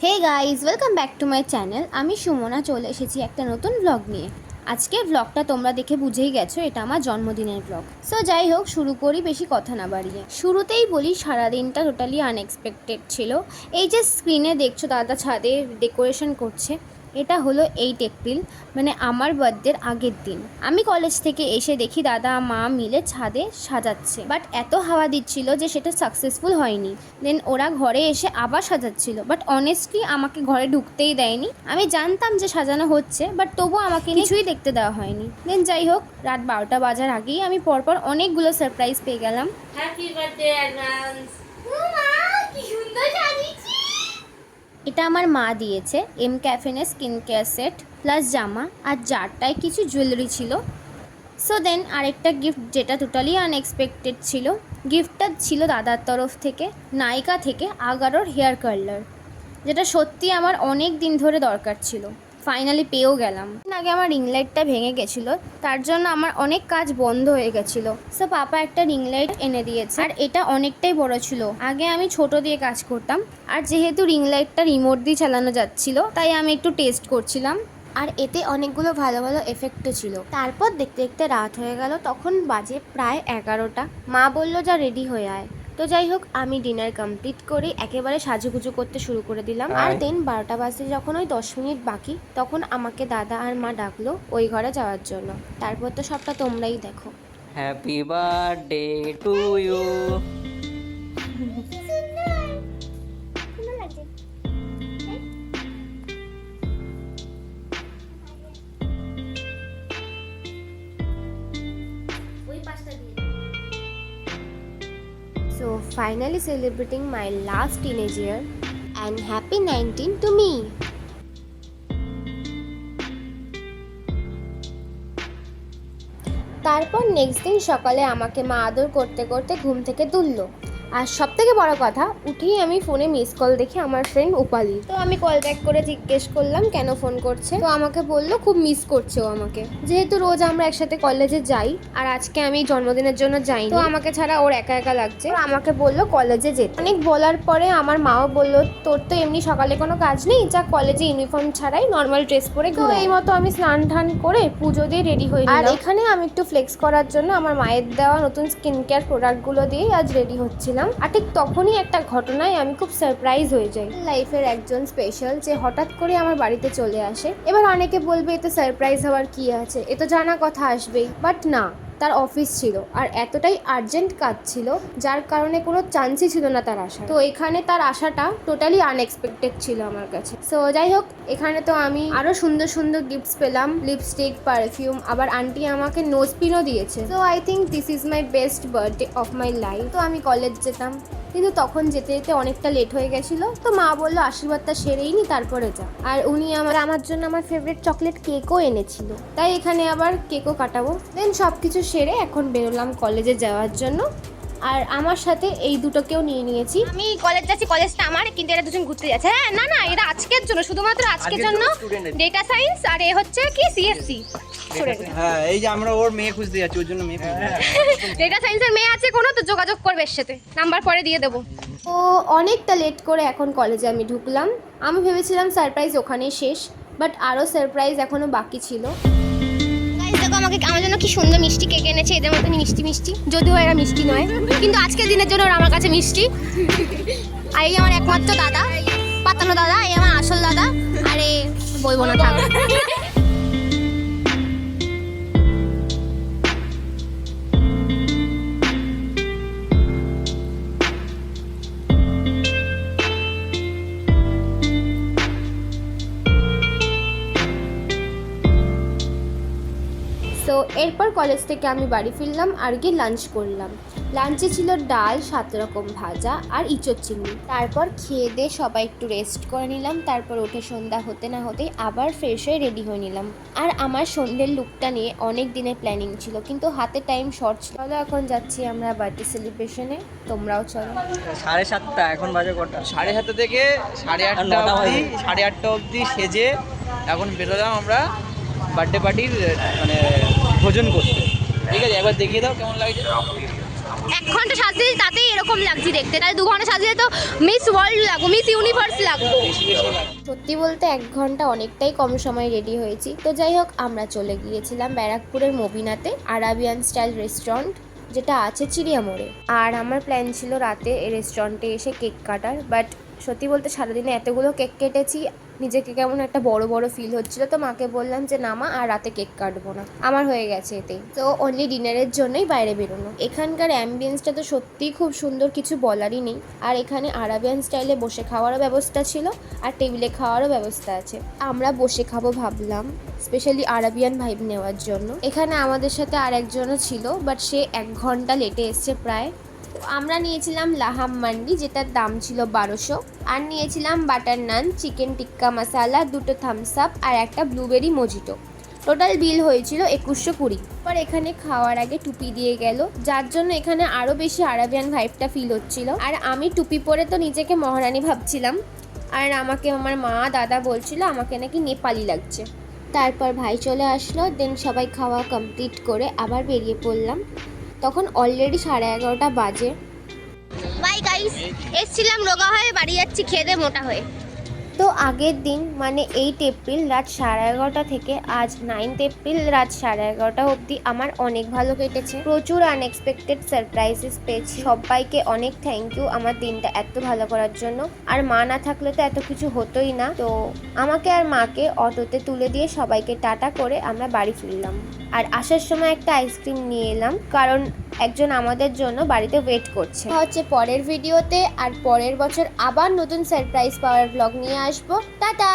Hey guys welcome back to my channel. আমি সুমনা চলে এসেছি একটা নতুন ব্লগ নিয়ে। আজকের ব্লগটা তোমরা দেখে বুঝেই গেছো এটা আমার জন্মদিনের ব্লগ। সো যাই হোক, শুরু করি বেশি কথা না বাড়িয়ে। শুরুতেই বলি, সারাদিনটা টোটালি আনএক্সপেক্টেড ছিল। এই যে স্ক্রিনে দেখছো দাদা ছাদে ডেকোরেশন করছে, এটা হলো 8 এপ্রিল, মানে আমার বার্থডের আগের দিন। আমি কলেজ থেকে এসে দেখি দাদা মা মিলে ছাদে সাজাচ্ছে, বাট এত হাওয়া দিচ্ছিল যে সেটা সাকসেসফুল হয়নি। দেন ওরা ঘরে এসে আবার সাজাচ্ছিল, বাট অনেস্টলি আমাকে ঘরে ঢুকতেই দেয়নি। আমি জানতাম যে সাজানো হচ্ছে, বাট তবুও আমাকে কিছুই দেখতে দেওয়া হয়নি। দেন যাই হোক, রাত 12টা বাজার আগেই আমি পরপর অনেকগুলো সারপ্রাইজ পেয়ে গেলাম। Happy birthday advance. কি সুন্দর সাজিয়েছি। এটা আমার মা দিয়েছে এম ক্যাফেনের স্কিন কেয়ার সেট প্লাস জামা, আর যারটায় কিছু জুয়েলারি ছিল। সো দেন আরেকটা গিফট যেটা টোটালি আনএক্সপেক্টেড ছিল, গিফটটা ছিল দাদার তরফ থেকে নায়িকা থেকে আগারোর হেয়ার কার্লার, যেটা সত্যি আমার অনেক দিন ধরে দরকার ছিল। ফাইনালি পেয়েও গেলাম। আগে আমার রিং লাইটটা ভেঙে গেছিলো, তার জন্য আমার অনেক কাজ বন্ধ হয়ে গেছিলো। সো পাপা একটা রিং লাইট এনে দিয়েছে, আর এটা অনেকটাই বড় ছিল। আগে আমি ছোট দিয়ে কাজ করতাম, আর যেহেতু রিং লাইটটা রিমোট দিয়ে চালানো যাচ্ছিল, তাই আমি একটু টেস্ট করছিলাম। আর এতে অনেকগুলো ভালো ভালো এফেক্টও ছিল। তারপর দেখতে দেখতে রাত হয়ে গেল, তখন বাজে প্রায় 11টা। মা বললো যা রেডি হয়ে আয়। তো যাই হোক, আমি ডিনার কমপ্লিট করে একেবারে সাজুগুজু করতে শুরু করে দিলাম। আর দেন 12টা বাজতে যখন ওই 10 মিনিট বাকি, তখন আমাকে দাদা আর মা ডাকলো ওই ঘরে যাওয়ার জন্য। তারপর তো সবটা তোমরাই দেখো। Happy birthday to you. So finally celebrating my last teenage year and happy 19 to me. তারপর নেক্সট দিন সকালে আমাকে মা আদর করতে করতে ঘুম থেকে তুললো। আর সব থেকে বড় কথা, উঠেই আমি ফোনে মিস কল দেখি আমার ফ্রেন্ড উপালি। তো আমি কল ব্যাক করে জিজ্ঞেস করলাম কেন ফোন করছে। তো আমাকে বললো খুব মিস করছে ও আমাকে, যেহেতু রোজ আমরা একসাথে কলেজে যাই, আর আজকে আমি জন্মদিনের জন্য যাই, তো আমাকে ছাড়া ওর একা একা লাগছে। আমাকে বললো কলেজে যেতে। অনেক বলার পরে আমার মাও বললো তোর তো এমনি সকালে কোনো কাজ নেই, যা কলেজে ইউনিফর্ম ছাড়াই নর্মাল ড্রেস পরে ঘুরে। তো এই মতো আমি স্নান টান করে পুজো দিয়ে রেডি হয়ে নিলাম। আর এখানে আমি একটু ফ্লেক্স করার জন্য আমার মায়ের দেওয়া নতুন স্কিন কেয়ার প্রোডাক্টগুলো দিয়ে আজ রেডি হচ্ছিলাম। আর ঠিক তখনই একটা ঘটনায় আমি খুব সারপ্রাইজ হয়ে যাই। লাইফের একজন স্পেশাল যে হঠাৎ করে আমার বাড়িতে চলে আসে। এবার অনেকে বলবে এতে সারপ্রাইজ হওয়ার কি আছে, এ তো জানা কথা আসবেই, বাট না, তার অফিস ছিল আর এতটাই আর্জেন্ট কাজ ছিল, যার কারণে কোনো চান্সই ছিল না তার আসা। তো এখানে তার আসাটা টোটালি আনএক্সপেক্টেড ছিল আমার কাছে। সো যাই হোক, এখানে তো আমি আরও সুন্দর সুন্দর গিফটস পেলাম, লিপস্টিক, পারফিউম, আবার আন্টি আমাকে নোজ পিনও দিয়েছে। So I think this is my best birthday of my life. তো আমি কলেজ যেতাম, কিন্তু তখন যেতে যেতে অনেকটা লেট হয়ে গেছিলো। তো মা বললো আশীর্বাদটা সেরেই নি তারপরে যা। আর উনি আমার জন্য আমার ফেভারিট চকলেট কেকও এনেছিল, তাই এখানে আবার কেকও কাটাবো। দেন সব কিছু সেরে এখন বেরোলাম কলেজে যাওয়ার জন্য। আর আমার সাথে এই দুটোকেও নিয়ে নিয়েছি। আমি কলেজ যাচ্ছি, কলেজটা আমার, কিন্তু এরা দুজন ঘুরতে যাচ্ছে। হ্যাঁ না না, এটা আজকের জন্য, শুধুমাত্র আজকের জন্য। ডেটা সায়েন্স আর এ হচ্ছে কি সিএসসি। হ্যাঁ, এই যে আমরা ওর মেয়ে খুঁজতে যাচ্ছি, ওর জন্য মেয়ে ডেটা সায়েন্সের মেয়ে আছে কোনো, তো যোগাযোগ করবে এর সাথে, নাম্বার পরে দিয়ে দেবো। ও অনেকটা লেট করে এখন কলেজে আমি ঢুকলাম। আমি ভেবেছিলাম সারপ্রাইজ ওখানেই শেষ, বাট আরও সারপ্রাইজ এখনও বাকি ছিল। দেখো আমাকে, আমার জন্য কি সুন্দর মিষ্টি কেক এনেছে, এদের মতনই মিষ্টি মিষ্টি, যদিও এরা মিষ্টি নয়, কিন্তু আজকের দিনের জন্য ওরা আমার কাছে মিষ্টি। আর এই আমার একমাত্র দাদা, পাতানো দাদা, এই আমার আসল দাদা। আরে বলবো না, থাক। তো এরপর কলেজ থেকে আমি বাড়ি ফিরলাম আর গিয়ে লাঞ্চ করলাম। লাঞ্চে ছিল ডাল, 7 রকম ভাজা আর ইঁচড় চিংড়ি। তারপর খেয়ে দিয়ে সবাই একটু রেস্ট করে নিলাম। তারপর উঠে সন্ধ্যা হতে না হতেই আবার ফ্রেশ হয়ে রেডি হয়ে নিলাম। আর আমার সন্ধ্যের লুকটা নিয়ে অনেক দিনের প্ল্যানিং ছিল, কিন্তু হাতে টাইম শর্ট ছিল। এখন যাচ্ছি আমরা বার্থডে সেলিব্রেশনে, তোমরাও চলো। 7:30, এখন বাজে কটা? 7:30 থেকে 8:30 অবধি সেজে এখন বেরোলাম আমরা বার্থডে পার্টির মানে ভোজন করতে। ঠিক আছে, একবার দেখিয়ে দাও কেমন লাগছে। 1 ঘন্টা সাজলে তাতেই এরকম লাগছে দেখতে, তাহলে 2 ঘন্টা সাজলে তো মিস ওয়ার্ল্ড লাগবো, মিস ইউনিভার্স লাগবো। সত্যি বলতে 1 ঘন্টা অনেকটাই কম সময় রেডি হয়েছি। তো যাই হোক, আমরা চলে গিয়েছিলাম ব্যারাকপুরের মবিনাতে, আরাবিয়ান স্টাইল রেস্টুরেন্ট যেটা আছে চিড়িয়া মোড়ে। আর আমার প্ল্যান ছিল রাতে এই রেস্টুরেন্টে এসে কেক কাটার, বাট সত্যি বলতে সারাদিনে এতগুলো কেক কেটেছি, নিজেকে কেমন একটা বড় বড় ফিল হচ্ছিল। তো মাকে বললাম যে না মা, আর রাতে কেক কাটবো না, আমার হয়ে গেছে এতেই। তো অনলি ডিনারের জন্যই বাইরে বেরোনো। এখানকার অ্যাম্বিয়েন্সটা তো সত্যিই খুব সুন্দর, কিছু বলারই নেই। আর এখানে আরাবিয়ান স্টাইলে বসে খাওয়ারও ব্যবস্থা ছিল, আর টেবিলে খাওয়ারও ব্যবস্থা আছে। আমরা বসে খাবো ভাবলাম, স্পেশালি আরাবিয়ান ভাইব নেওয়ার জন্য। এখানে আমাদের সাথে আর একজনও ছিল, বাট সে 1 ঘন্টা লেটে এসছে প্রায়। আমরা নিয়েছিলাম লাহাম মান্ডি, যেটার দাম ছিল 1200, আর নিয়েছিলাম বাটার নান, চিকেন টিক্কা মশালা, 2টো থামস আপ আর একটা ব্লুবেরি মজিটো। টোটাল বিল হয়েছিল 2120। পর এখানে খাওয়ার আগে টুপি দিয়ে গেল, যার জন্য এখানে আরও বেশি আরাবিয়ান ভাইবটা ফিল হচ্ছিল। আর আমি টুপি পরে তো নিজেকে মহারানী ভাবছিলাম, আর আমাকে আমার মা দাদা বলছিল আমাকে নাকি নেপালি লাগছে। তারপর ভাই চলে আসলো, দেন সবাই খাওয়া কমপ্লিট করে আবার বেরিয়ে পড়লাম। তখন অলরেডি 11:30 বাজে। বাই গাইস, এসছিলাম রোগা হয়ে, বাড়ি যাচ্ছি খেয়ে দে মোটা হয়ে। তো আগের দিন মানে 8 এপ্রিল রাত 11:30 থেকে আজ 9 এপ্রিল রাত 11:30 অবধি আমার অনেক ভালো কেটেছে। প্রচুর আনএক্সপেক্টেড সারপ্রাইজেস পেয়েছি। সবাইকে অনেক থ্যাংক ইউ আমার দিনটা এত ভালো করার জন্য। আর মা না থাকলে তো এত কিছু হতোই না। তো আমাকে আর মাকে অটোতে তুলে দিয়ে সবাইকে টাটা করে আমরা বাড়ি ফিরলাম। আর আসার সময় একটা আইসক্রিম নিয়ে এলাম, কারণ একজন আমাদের জন্য বাড়িতে ওয়েট করছে। হচ্ছে পরের ভিডিওতে, আর পরের বছর আবার নতুন সারপ্রাইজ পাওয়ার ব্লগ নিয়ে আসবো। টাটা।